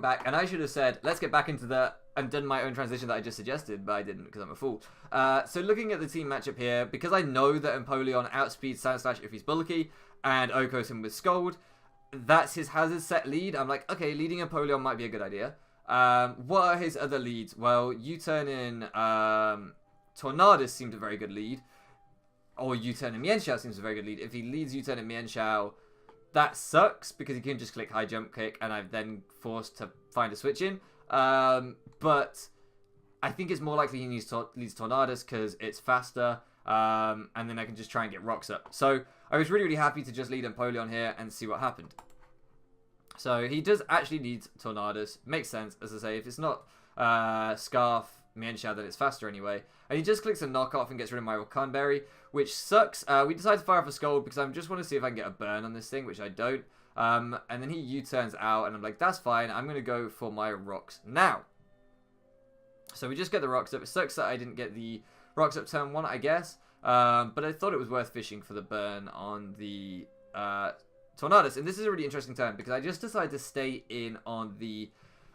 went back, and I should have said, let's get back into the... and done my own transition that I just suggested, but I didn't because I'm a fool. So looking at the team matchup here, because I know that Empoleon outspeeds Sandslash if he's bulky, and Okos him with Scold, that's his hazard set lead. I'm like, okay, leading Empoleon might be a good idea. What are his other leads? Well, U-turn in Tornadus seemed a very good lead. Or U-turn in Mienshao seems a very good lead. If he leads U-turn in Mienshao, that sucks because he can just click high jump kick, and I'm then forced to find a switch in. But I think it's more likely he leads Tornadus because it's faster, and then I can just try and get rocks up. So I was really, really happy to just lead Empoleon here and see what happened. So he does actually need Tornadus. Makes sense, as I say. If it's not Scarf, Mienshao, then it's faster anyway. And he just clicks a knockoff and gets rid of my Rakan Berry, which sucks. We decided to fire off a Scold because I just want to see if I can get a burn on this thing, which I don't. And then he U-turns out, and I'm like, that's fine. I'm going to go for my rocks now. So we just get the rocks up. It sucks that I didn't get the rocks up turn 1, I guess. But I thought it was worth fishing for the burn on the Tornadus. And this is a really interesting turn because I just decided to stay in on the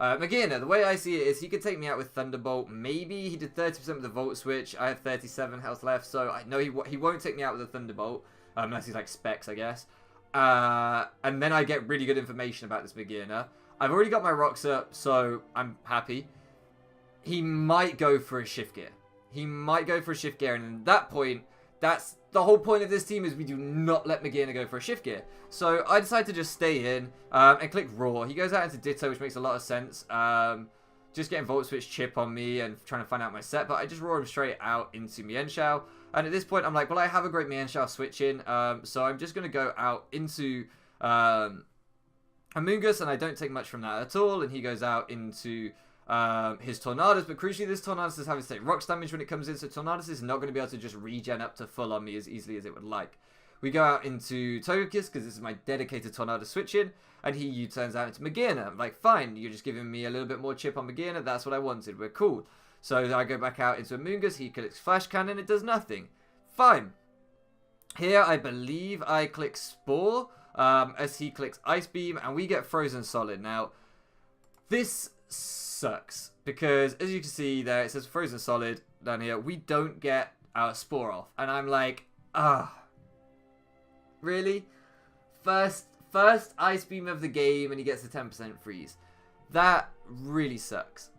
Magearna. The way I see it is he could take me out with Thunderbolt. Maybe he did 30% with the Volt Switch. I have 37 health left, so I know he won't take me out with a Thunderbolt. Unless he's like Specs, I guess. And then I get really good information about this Magearna. I've already got my rocks up, so I'm happy. He might go for a Shift Gear. He might go for a Shift Gear, and at that point, that's the whole point of this team is we do not let Magearna go for a Shift Gear. So I decided to just stay in and click Roar. He goes out into Ditto, which makes a lot of sense. Just getting Volt Switch chip on me and trying to find out my set, but I just roar him straight out into Mienshao. And at this point, I'm like, well, I have a great Mienshao switch in, so I'm just going to go out into Amoonguss, and I don't take much from that at all, and he goes out into his Tornadus, but crucially, this Tornadus is having to take rocks damage when it comes in, so Tornadus is not going to be able to just regen up to full on me as easily as it would like. We go out into Togekiss, because this is my dedicated Tornadus switch in, and he U-turns out into Magearna. I'm like, fine, you're just giving me a little bit more chip on Magearna, that's what I wanted, we're cool. So I go back out into Amoonguss, he clicks Flash Cannon, it does nothing. Fine. Here, I believe I click Spore, as he clicks Ice Beam, and we get Frozen Solid. Now, this sucks, because as you can see there, it says Frozen Solid down here. We don't get our Spore off, and I'm like, really? First Ice Beam of the game, and he gets a 10% freeze. That really sucks.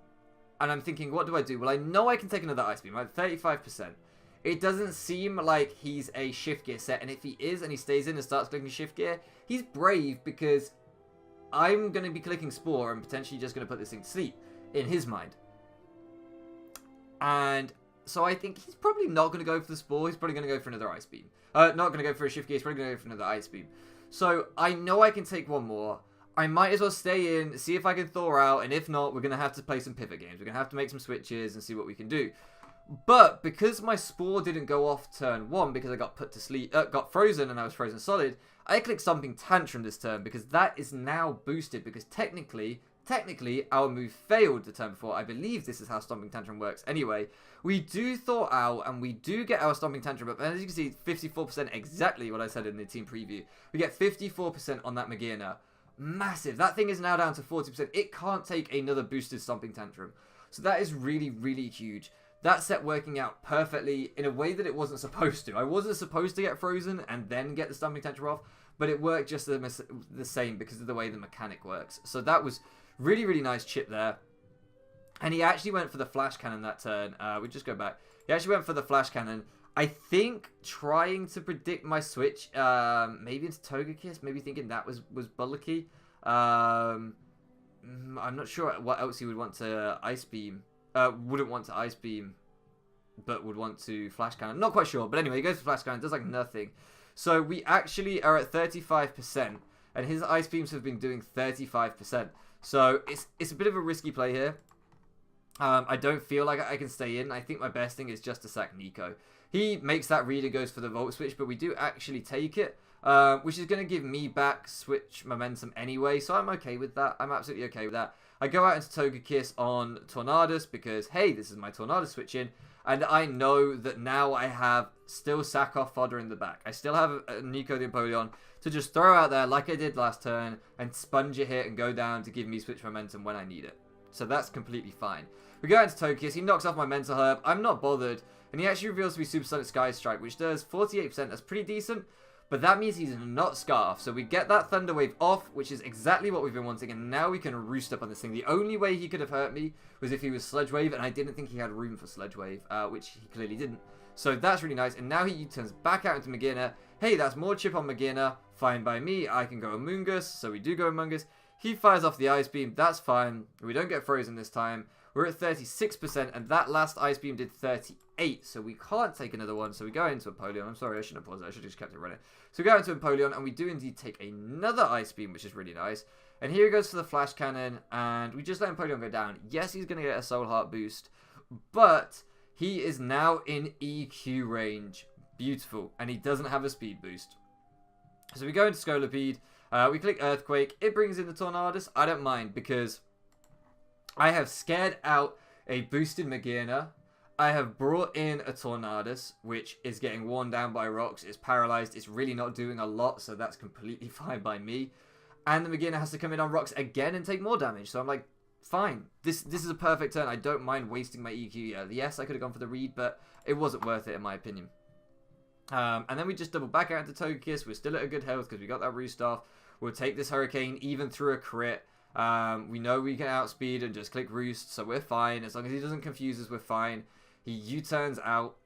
And I'm thinking, what do I do? Well, I know I can take another Ice Beam. I have 35%. It doesn't seem like he's a Shift Gear set. And if he is and he stays in and starts clicking Shift Gear, he's brave because I'm going to be clicking Spore and potentially just going to put this thing to sleep in his mind. And so I think he's probably not going to go for the Spore. He's probably going to go for another Ice Beam. Not going to go for a Shift Gear. He's probably going to go for another Ice Beam. So I know I can take one more. I might as well stay in, see if I can thaw out, and if not, we're going to have to play some pivot games. We're going to have to make some switches and see what we can do. But because my Spore didn't go off turn 1 because I got put to sleep, got frozen and I was frozen solid, I clicked Stomping Tantrum this turn because that is now boosted because technically our move failed the turn before. I believe this is how Stomping Tantrum works. Anyway, we do thaw out and we do get our Stomping Tantrum up. And as you can see, 54% exactly what I said in the team preview. We get 54% on that Magearna. Massive. That thing is now down to 40%. It can't take another boosted Stomping Tantrum. So that is really, really huge. That set working out perfectly in a way that it wasn't supposed to. I wasn't supposed to get frozen and then get the Stomping Tantrum off, but it worked just the same because of the way the mechanic works. So that was really, really nice chip there. And he actually went for the Flash Cannon that turn. We just go back. He actually went for the Flash Cannon. I think trying to predict my switch, maybe into Togekiss, maybe thinking that was bulky. I'm not sure what else he would want to Ice Beam. Wouldn't want to Ice Beam, but would want to Flash Cannon. Not quite sure, but anyway, he goes for Flash Cannon, does like nothing. So we actually are at 35%, and his Ice Beams have been doing 35%. So it's a bit of a risky play here. I don't feel like I can stay in. I think my best thing is just to sack Nico. He makes that read and goes for the Volt Switch, but we do actually take it, which is going to give me back switch momentum anyway, so I'm okay with that. I'm absolutely okay with that. I go out into Togekiss on Tornadus because, hey, this is my Tornadus switch in, And I know that now I have still sack-off fodder in the back. I still have a Nico the Empoleon to just throw out there like I did last turn and sponge a hit and go down to give me switch momentum when I need it. So that's completely fine. We go into Togekiss. He knocks off my Mental Herb. I'm not bothered. And he actually reveals to be Supersonic Sky Strike, which does 48%. That's pretty decent. But that means he's not Scarf. So we get that Thunder Wave off, which is exactly what we've been wanting. And now we can roost up on this thing. The only way he could have hurt me was if he was Sludge Wave. And I didn't think he had room for Sludge Wave, which he clearly didn't. So that's really nice. And now he turns back out into Magearna. Hey, that's more chip on Magearna. Fine by me. I can go Amoonguss. So we do go Amoonguss. He fires off the Ice Beam. That's fine. We don't get frozen this time. We're at 36%. And that last Ice Beam did 38. So we can't take another one. So we go into Empoleon. I'm sorry, I shouldn't have paused it. I should have just kept it running. So we go into Empoleon. And we do indeed take another Ice Beam, which is really nice. And here he goes for the Flash Cannon. And we just let Empoleon go down. Yes, he's going to get a Soul Heart boost. But he is now in EQ range. Beautiful. And he doesn't have a speed boost. So we go into Scolipede. We click Earthquake. It brings in the Tornadus. I don't mind because I have scared out a boosted Magearna. I have brought in a Tornadus, which is getting worn down by rocks. It's paralyzed. It's really not doing a lot, so that's completely fine by me. And the Magearna has to come in on rocks again and take more damage. So I'm like, fine. This is a perfect turn. I don't mind wasting my EQ. Yes, I could have gone for the read, but it wasn't worth it in my opinion. And then we just double back out into Togekiss. We're still at a good health because we got that Roost off. We'll take this Hurricane even through a crit. We know we can outspeed and just click Roost, so we're fine. As long as he doesn't confuse us, we're fine. He U-turns out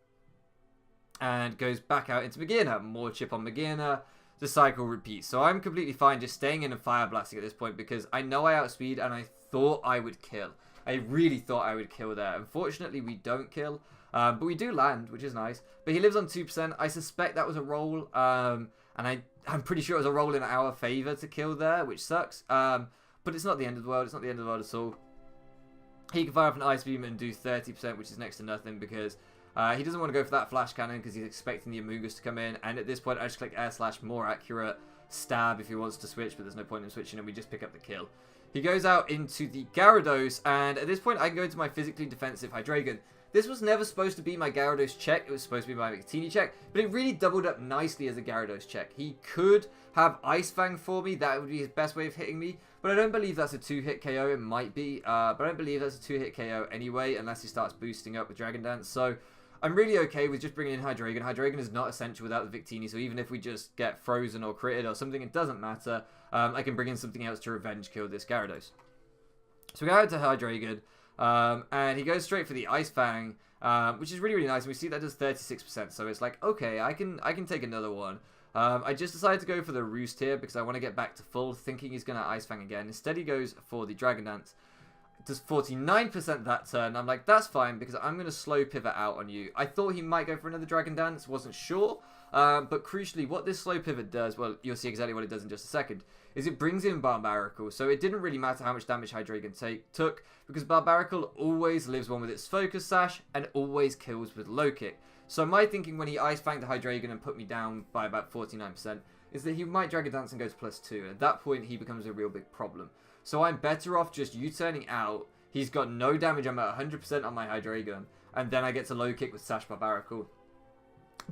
and goes back out into Magearna. More chip on Magearna. The cycle repeats. So I'm completely fine just staying in and Fire Blasting at this point because I know I outspeed and I thought I would kill. I really thought I would kill there. Unfortunately, we don't kill. But we do land, which is nice. But he lives on 2%. I suspect that was a roll. And I'm pretty sure it was a roll in our favor to kill there, which sucks. But it's not the end of the world. It's not the end of the world at all. He can fire off an Ice Beam and do 30%, which is next to nothing because he doesn't want to go for that Flash Cannon because he's expecting the Amoonguss to come in. And at this point, I just click Air Slash, more accurate. Stab if he wants to switch, but there's no point in switching, and we just pick up the kill. He goes out into the Gyarados, and at this point, I can go into my physically defensive Hydreigon. This was never supposed to be my Gyarados check. It was supposed to be my Victini check, but it really doubled up nicely as a Gyarados check. He could have Ice Fang for me. That would be his best way of hitting me, but I don't believe that's a 2-hit KO. It might be, but I don't believe that's a 2-hit KO anyway, unless he starts boosting up with Dragon Dance. So I'm really okay with just bringing in Hydreigon. Hydreigon is not essential without the Victini, so even if we just get frozen or critted or something, it doesn't matter. I can bring in something else to revenge kill this Gyarados. So we go out to Hydreigon, and he goes straight for the Ice Fang, which is really, really nice. And we see that does 36%, so it's like, okay, I can take another one. I just decided to go for the Roost here because I want to get back to full, thinking he's going to Ice Fang again. Instead, he goes for the Dragon Dance. Does 49% that turn. I'm like, that's fine because I'm going to slow pivot out on you. I thought he might go for another Dragon Dance, wasn't sure. But crucially, what this slow pivot does, well, you'll see exactly what it does in just a second, is it brings in Barbaracle. So it didn't really matter how much damage Hydreigon took because Barbaracle always lives one with its Focus Sash and always kills with Low Kick. So my thinking when he Ice Fanged the Hydreigon and put me down by about 49% is that he might Dragon Dance and go to +2. And at that point, he becomes a real big problem. So I'm better off just U-turning out. He's got no damage. I'm at 100% on my Hydreigon. And then I get to Low Kick with Sash Barbaracle.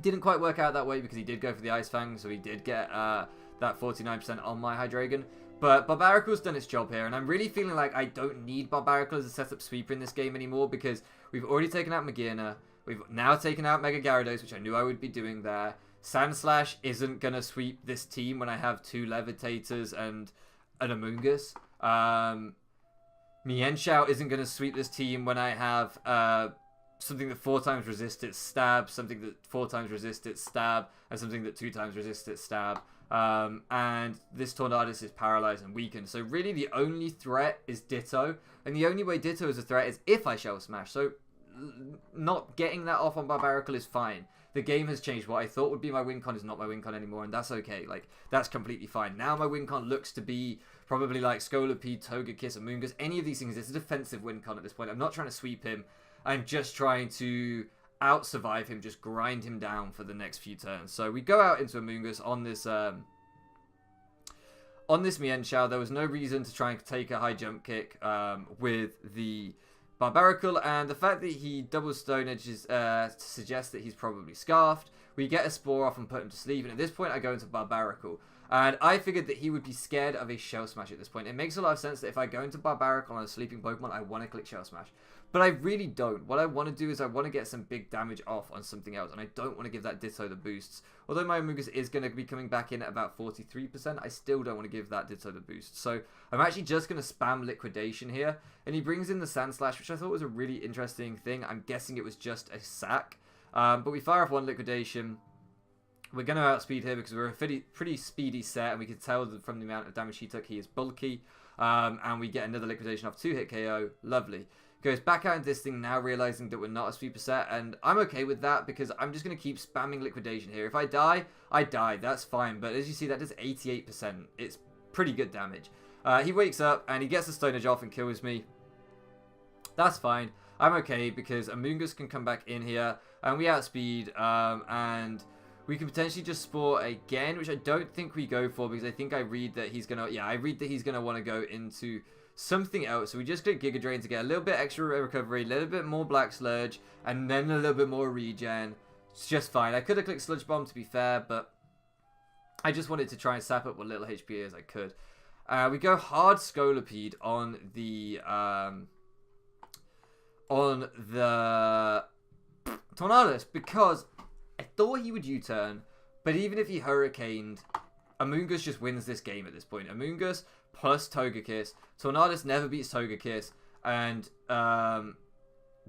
Didn't quite work out that way because he did go for the Ice Fang. So he did get that 49% on my Hydreigon. But Barbaracle's done its job here. And I'm really feeling like I don't need Barbaracle as a setup sweeper in this game anymore. Because we've already taken out Magearna. We've now taken out Mega Gyarados, which I knew I would be doing there. Sandslash isn't going to sweep this team when I have 2 Levitators and an Amoonguss. Mienshao isn't going to sweep this team when I have something that 4 times resists its stab, something that 4 times resists its stab, and something that 2 times resists its stab. And this Tornadus is paralyzed and weakened. So really the only threat is Ditto. And the only way Ditto is a threat is if I Shell Smash. So not getting that off on Barbaracle is fine. The game has changed. What I thought would be my win con is not my win con anymore, and that's okay. Like, that's completely fine. Now my win con looks to be probably like Scolipede, Togekiss, Amoonguss, any of these things. It's a defensive win con at this point. I'm not trying to sweep him. I'm just trying to out-survive him, just grind him down for the next few turns. So we go out into Amoonguss on this Mienshao. There was no reason to try and take a high jump kick with the Barbaracle, and the fact that he double Stone Edges suggests that he's probably Scarfed. We get a Spore off and put him to sleep, and at this point I go into Barbaracle. And I figured that he would be scared of a Shell Smash at this point. It makes a lot of sense that if I go into Barbaracle on a sleeping Pokemon, I want to click Shell Smash. But I really don't. What I want to do is I want to get some big damage off on something else, and I don't want to give that Ditto the boosts. Although my Amoonguss is going to be coming back in at about 43%, I still don't want to give that Ditto the boost. So I'm actually just going to spam Liquidation here, and he brings in the Sand Slash, which I thought was a really interesting thing. I'm guessing it was just a sack. But we fire off one Liquidation. We're going to outspeed here because we're a pretty speedy set, and we can tell that from the amount of damage he took, he is bulky. And we get another Liquidation off 2-hit KO. Lovely. Goes back out into this thing now, realizing that we're not a sweeper set, and I'm okay with that because I'm just going to keep spamming Liquidation here. If I die, I die. That's fine, but as you see, that does 88%. It's pretty good damage. He wakes up, and he gets the Stone Edge off and kills me. That's fine. I'm okay because Amoonguss can come back in here, and we outspeed, and we can potentially just Spore again, which I don't think we go for because I think I read that he's going to... Yeah, I read that he's going to want to go into something else. So we just click Giga Drain to get a little bit extra recovery, a little bit more Black Sludge, and then a little bit more regen. It's just fine. I could have clicked Sludge Bomb to be fair, but I just wanted to try and sap up what little HP as I could. We go hard Scolipede on the Tornadus because I thought he would U-turn, but even if he Hurricaned, Amoonguss just wins this game at this point. Amoonguss plus Togekiss. Tornadus never beats Togekiss, and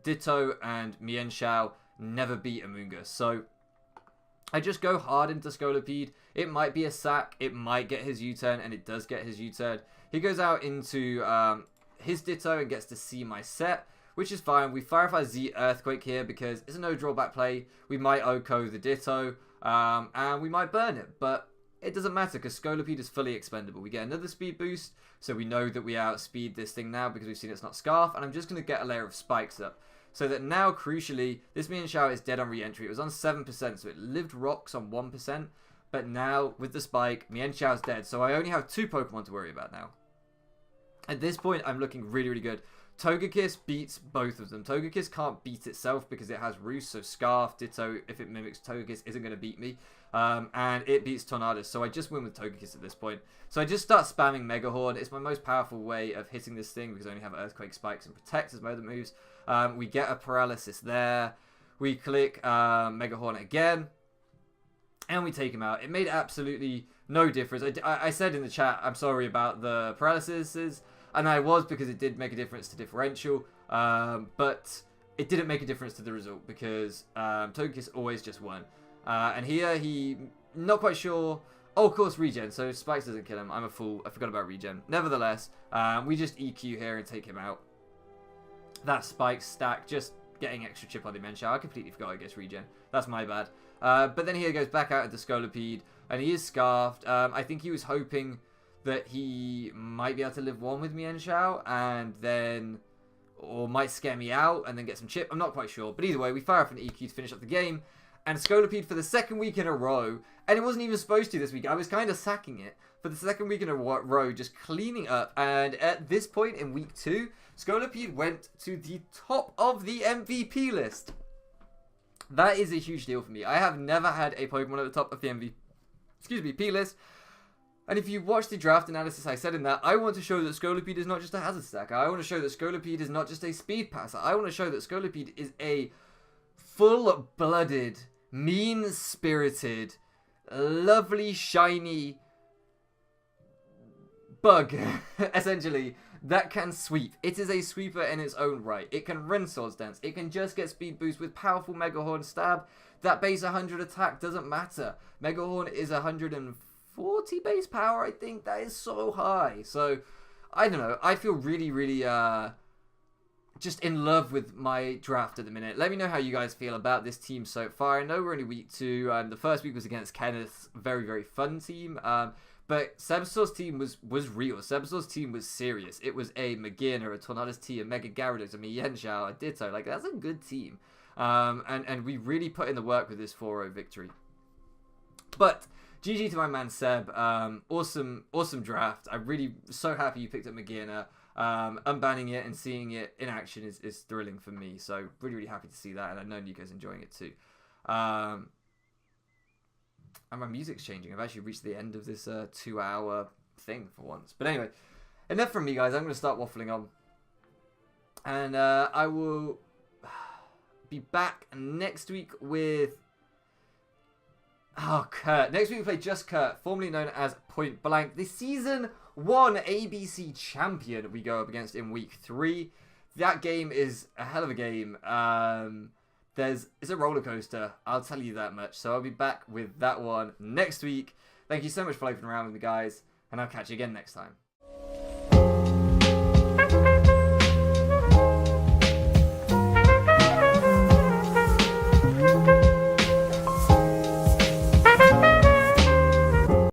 Ditto and Mienshao never beat Amoonguss. So I just go hard into Scolipede. It might be a sack, it might get his U-turn, and it does get his U-turn. He goes out into his Ditto and gets to see my set, which is fine. We fire off our Z Earthquake here because it's a no drawback play. We might Oko the Ditto, and we might burn it, but it doesn't matter because Scolipede is fully expendable. We get another speed boost, so we know that we outspeed this thing now because we've seen it's not Scarf, and I'm just going to get a layer of spikes up. So that now, crucially, this Mienshao is dead on re-entry. It was on 7%, so it lived rocks on 1%, but now, with the spike, Mienshao's dead, so I only have 2 Pokemon to worry about now. At this point, I'm looking really, really good. Togekiss beats both of them. Togekiss can't beat itself because it has Roost, so Scarf, Ditto, if it mimics Togekiss, isn't going to beat me. And it beats Tornadus, so I just win with Togekiss at this point. So I just start spamming Mega Horn. It's my most powerful way of hitting this thing because I only have Earthquake, Spikes, and Protect as my other moves. We get a Paralysis there. We click Mega Horn again. And we take him out. It made absolutely no difference. I said in the chat, I'm sorry about the paralysis. And I was because it did make a difference to differential, but it didn't make a difference to the result because Togekiss always just won. And here he, not quite sure. Oh, of course, regen. So Spikes doesn't kill him. I'm a fool. I forgot about regen. Nevertheless, we just EQ here and take him out. That Spikes stack, just getting extra chip on the Mienshao. I completely forgot I guess regen. That's my bad. But then here goes back out into Scolipede, and he is Scarfed. I think he was hoping that he might be able to live one with Mienshao, and then, or might scare me out and then get some chip. I'm not quite sure, but either way, we fire off an EQ to finish up the game, and Scolipede for the 2nd week in a row, and it wasn't even supposed to this week. I was kind of sacking it for the 2nd week in a row, just cleaning up. And at this point in week 2, Scolipede went to the top of the MVP list. That is a huge deal for me. I have never had a Pokemon at the top of the MVP list. And if you watch the draft analysis I said in that, I want to show that Scolipede is not just a hazard stacker. I want to show that Scolipede is not just a speed passer. I want to show that Scolipede is a full-blooded, mean-spirited, lovely, shiny bug, essentially, that can sweep. It is a sweeper in its own right. It can run Swords Dance. It can just get speed boost with powerful Mega Horn stab. That base 100 attack doesn't matter. Mega Horn is 140 base power, I think. That is so high. So, I don't know. I feel really, really just in love with my draft at the minute. Let me know how you guys feel about this team so far. I know we're only week 2. The first week was against Kenneth's very, very fun team. But Sebasaur's team was real. Sebasaur's team was serious. It was a Magearna, a Tornadus T, a Mega Gyarados, a Mienshao, a Ditto. Like, that's a good team. And we really put in the work with this 4-0 victory. But GG to my man Seb. Awesome draft. I'm really so happy you picked up Magearna. Unbanning it and seeing it in action is thrilling for me. So really, really happy to see that. And I know Nico's enjoying it too. And my music's changing. I've actually reached the end of this 2-hour thing for once. But anyway, enough from me, guys. I'm going to start waffling on. And I will be back next week with... Oh, Kurt. Next week we play Just Kurt, formerly known as Point Blank. The Season 1 ABC champion we go up against in Week 3. That game is a hell of a game. It's a roller coaster, I'll tell you that much. So I'll be back with that one next week. Thank you so much for loafing around with me, guys, and I'll catch you again next time.